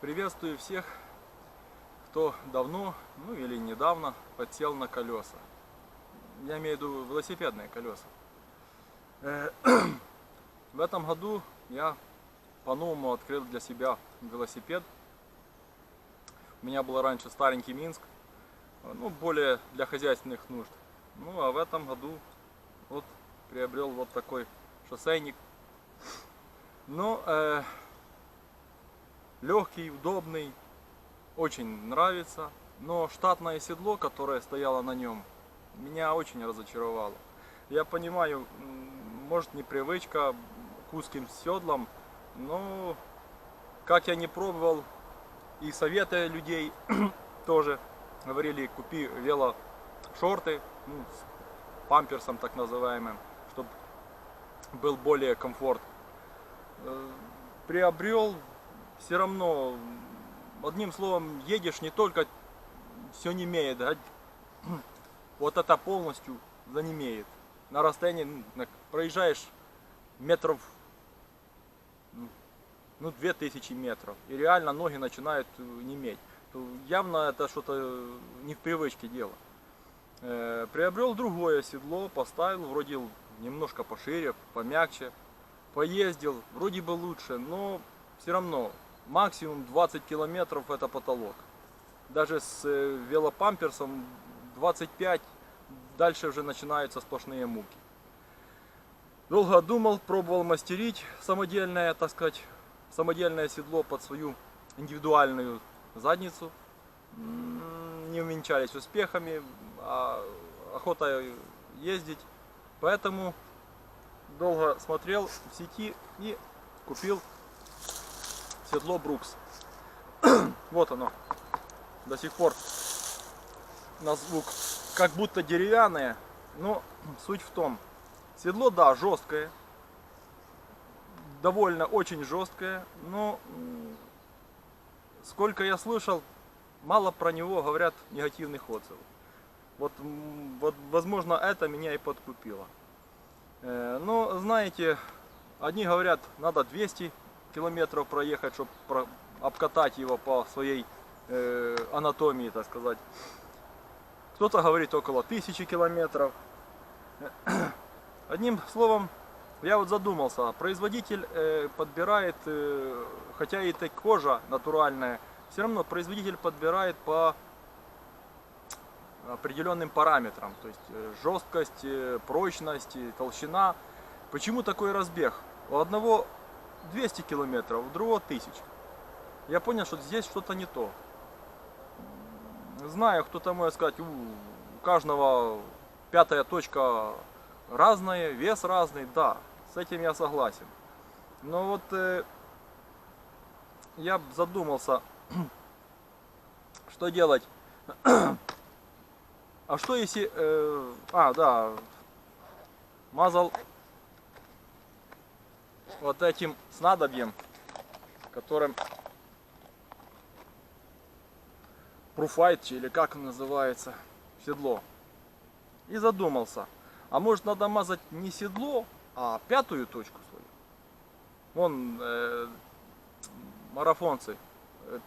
Приветствую всех, кто давно, ну или недавно подсел на колеса. Я имею в виду велосипедные колеса. В этом году я по-новому открыл для себя велосипед. У меня был раньше старенький Минск, ну более для хозяйственных нужд. Ну а в этом году вот приобрел вот такой шоссейник. Но легкий, удобный, очень нравится. Но штатное седло, которое стояло на нем, меня очень разочаровало. Я понимаю, может непривычка к узким седлам, но как я не пробовал, и советы людей тоже говорили, купи велошорты, ну, с памперсом так называемым, чтобы был более комфорт. Приобрел, все равно, одним словом, едешь не только все немеет, а вот это полностью занемеет. На расстоянии проезжаешь метров, ну 2000 метров, и реально ноги начинают неметь. То явно это что-то не в привычке дело. Приобрел другое седло, поставил, вроде немножко пошире, помягче. Поездил, вроде бы лучше, но все равно максимум 20 километров это потолок. Даже с велопамперсом 25, дальше уже начинаются сплошные муки. Долго думал, пробовал мастерить самодельное, так сказать, самодельное седло под свою индивидуальную задницу. Не увенчались успехами, а охота ездить. Поэтому долго смотрел в сети и купил седло Брукс. Вот оно. До сих пор на звук как будто деревянное, но суть в том, седло, да, жесткое, довольно очень жесткое, но сколько я слышал, мало про него говорят негативных отзывов. Вот возможно, это меня и подкупило. Но знаете, одни говорят, надо 200 километров проехать, чтобы обкатать его по своей анатомии, так сказать. Кто-то говорит около 1000 километров. Одним словом, я вот задумался, производитель подбирает, хотя и так кожа натуральная, все равно производитель подбирает по определенным параметрам, то есть жесткость, прочность, толщина. Почему такой разбег? У одного 200 километров, у другого 1000. Я понял, что здесь что-то не то. Знаю, кто-то может сказать, у каждого пятая точка разная, вес разный, да, с этим я согласен. Но вот я задумался, что делать. А что если... да, мазал вот этим снадобьем, которым Пруфайт, или как он называется, седло. И задумался, а может надо мазать не седло, а пятую точку свою. Вон марафонцы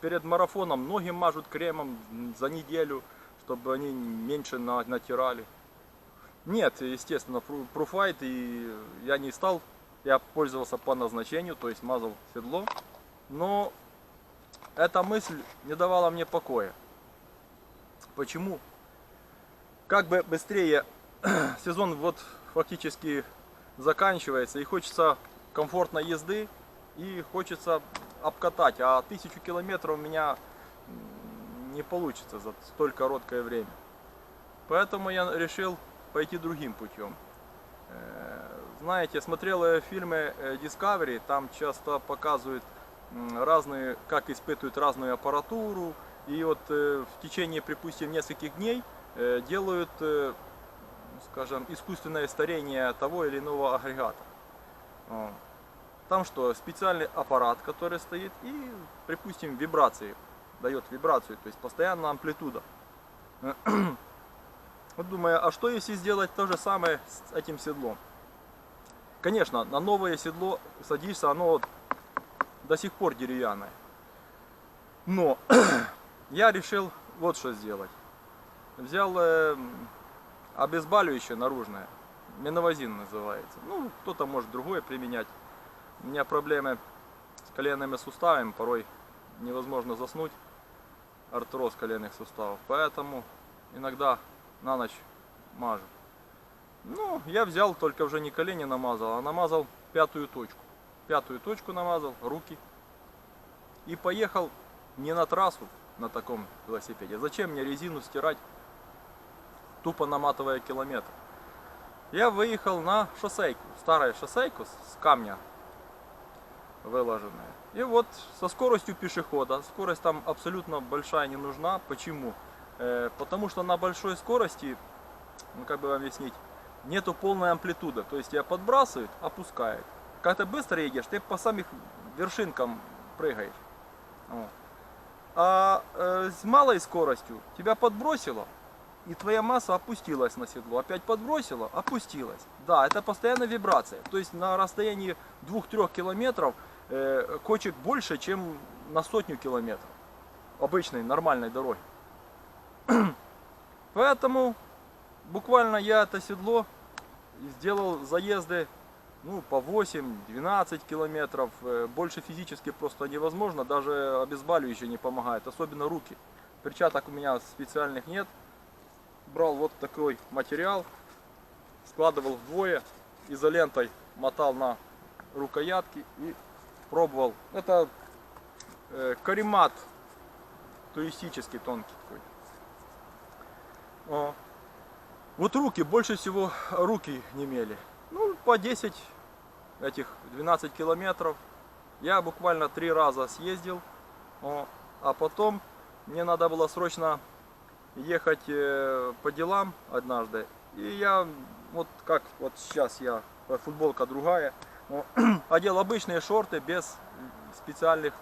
перед марафоном ноги мажут кремом за неделю, чтобы они меньше натирали. Нет, естественно, Пруфайт, и я не стал, я пользовался по назначению, то есть мазал седло. Но эта мысль не давала мне покоя. Почему? Как бы быстрее сезон вот фактически заканчивается, и хочется комфортной езды, и хочется обкатать, а 1000 километров у меня не получится за столь короткое время. Поэтому я решил пойти другим путем. Знаете, смотрел фильмы Discovery, там часто показывают разные, как испытывают разную аппаратуру, и вот в течение, припустим, нескольких дней делают, скажем, искусственное старение того или иного агрегата. Там что, специальный аппарат, который стоит, и, припустим, вибрации, дает вибрацию, то есть постоянная амплитуда. Вот думаю, а что если сделать то же самое с этим седлом? Конечно, на новое седло садишься, оно до сих пор деревянное. Но я решил вот что сделать. Взял обезболивающее наружное, меновазин называется. Ну, кто-то может другое применять. У меня проблемы с коленными суставами, порой невозможно заснуть, артроз коленных суставов, поэтому иногда на ночь мажу. Ну, я взял, только уже не колени намазал, а намазал пятую точку. Пятую точку намазал, руки. И поехал не на трассу на таком велосипеде. Зачем мне резину стирать, тупо наматывая километр? Я выехал на шоссейку, старую шоссейку с камня выложенная. И вот со скоростью пешехода, скорость там абсолютно большая не нужна. Почему? Потому что на большой скорости, ну как бы вам объяснить, нету полной амплитуды. То есть я подбрасываю, опускает. Когда ты быстро едешь, ты по самих вершинкам прыгаешь. Вот. А с малой скоростью тебя подбросило, и твоя масса опустилась на седло. Опять подбросила, опустилась. Да, это постоянная вибрация. То есть на расстоянии 2-3 километров кочек больше, чем на 100 километров обычной нормальной дороги. Поэтому буквально я это седло сделал заезды, ну, по 8-12 километров. Больше физически просто невозможно, даже обезболивающее не помогает, особенно руки. Перчаток у меня специальных нет. Брал вот такой материал, складывал вдвое, изолентой мотал на рукоятки и пробовал. Это каремат туристический, тонкий такой. О. Вот руки, больше всего руки немели. Ну, по 10 этих 12 километров я буквально 3 раза съездил. О. А потом мне надо было срочно ехать по делам однажды. И я, вот как вот сейчас я, футболка другая, одел обычные шорты без специальных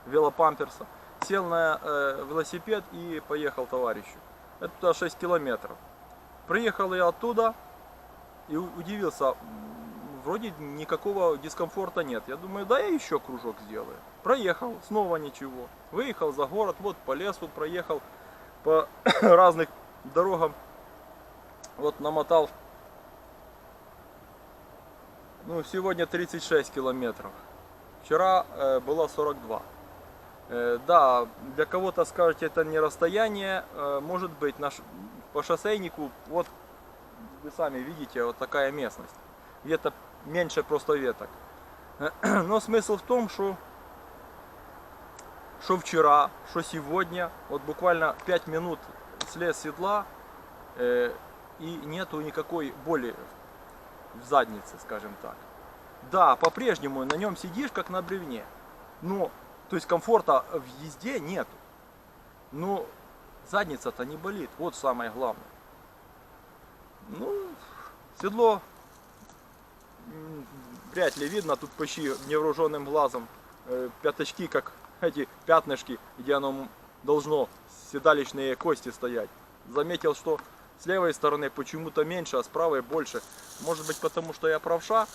велопамперсов. Сел на велосипед и поехал товарищу. Это 6 километров. Приехал я оттуда и удивился. Вроде никакого дискомфорта нет. Я думаю, да я еще кружок сделаю. Проехал, снова ничего. Выехал за город, вот по лесу проехал, по разных дорогам. Вот намотал. Ну, сегодня 36 километров. Вчера было 42. Да, для кого-то скажете, это не расстояние. Может быть, по шоссейнику, вот вы сами видите, вот такая местность. Где-то меньше просто веток. Но смысл в том, что вчера, что сегодня, вот буквально 5 минут слез с седла, и нету никакой боли в заднице, скажем так. Да, по-прежнему на нем сидишь как на бревне, но, то есть комфорта в езде нету. Но задница-то не болит, вот самое главное. Ну, седло вряд ли видно, тут почти невооруженным глазом пятачки, как эти пятнышки, где оно должно седалищные кости стоять. Заметил, что с левой стороны почему-то меньше, а с правой больше. Может быть, потому что я правша.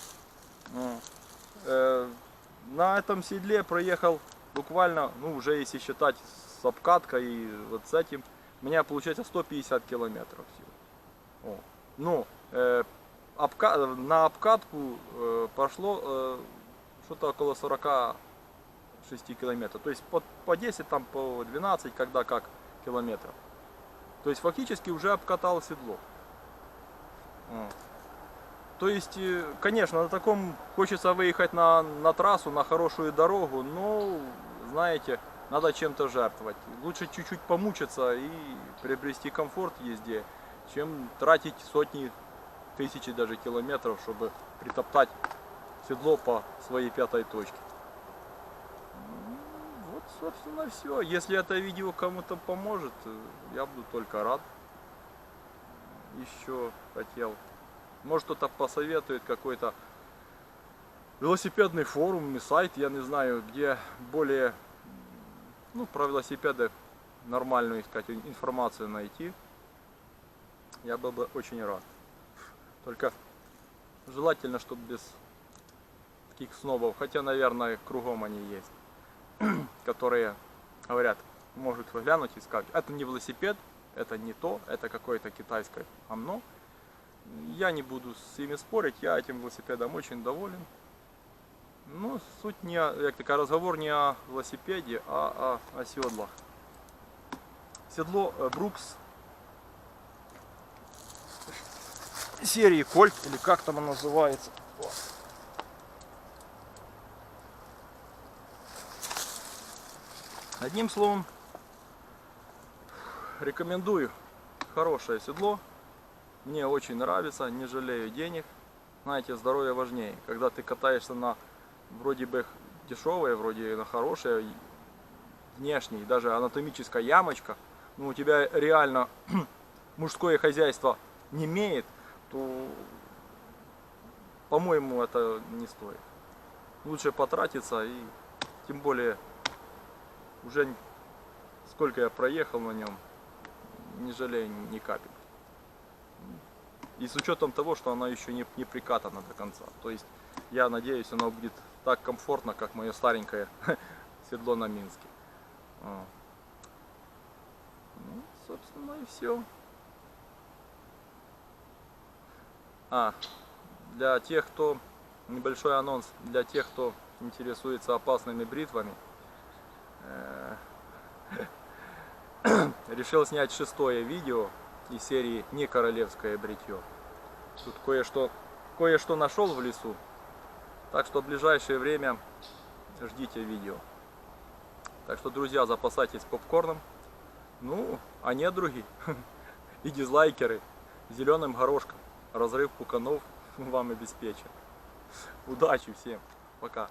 На этом седле проехал буквально, ну уже если считать с обкаткой и вот с этим, у меня получается 150 километров всего. Ну, на обкатку пошло что-то около 46 километров. То есть по 10, там по 12, когда как километров. То есть фактически уже обкатал седло. То есть, конечно, на таком хочется выехать на трассу, на хорошую дорогу, но, знаете, надо чем-то жертвовать. Лучше чуть-чуть помучиться и приобрести комфорт в езде, чем тратить сотни, тысячи даже километров, чтобы притоптать седло по своей пятой точке. Вот, собственно, все. Если это видео кому-то поможет, я буду только рад. Еще хотел, может, кто-то посоветует какой-то велосипедный форум, сайт, я не знаю, где более, ну, про велосипеды нормальную искать информацию найти. Я был бы очень рад. Только желательно, чтобы без таких снобов, хотя, наверное, кругом они есть, которые говорят, может глянуть и сказать, это не велосипед, это не то, это какое-то китайское гамно. Я не буду с ними спорить, я этим велосипедом очень доволен. Ну, суть не, як така, разговор не о велосипеде, а о седлах. Седло Брукс серии Кольт, или как там оно называется. Одним словом, рекомендую. Хорошее седло. Мне очень нравится, не жалею денег. Знаете, здоровье важнее. Когда ты катаешься на вроде бы дешевое, вроде на хорошее, внешней, даже анатомическая ямочка, ну у тебя реально мужское хозяйство не имеет, то, по-моему, это не стоит. Лучше потратиться, и тем более уже сколько я проехал на нем, не жалею ни капельки. И с учетом того, что она еще не прикатана до конца. То есть я надеюсь, она будет так комфортно, как мое старенькое седло на Минске. Ну, собственно, и все. Для тех, кто... Небольшой анонс. Для тех, кто интересуется опасными бритвами. Решил снять 6-е видео из серии «Не королевское бритье». Тут кое-что нашел в лесу. Так что в ближайшее время ждите видео. Так что, друзья, запасайтесь попкорном. Ну, а недруги и дизлайкеры зеленым горошком разрыв пуканов вам обеспечен. Удачи всем. Пока.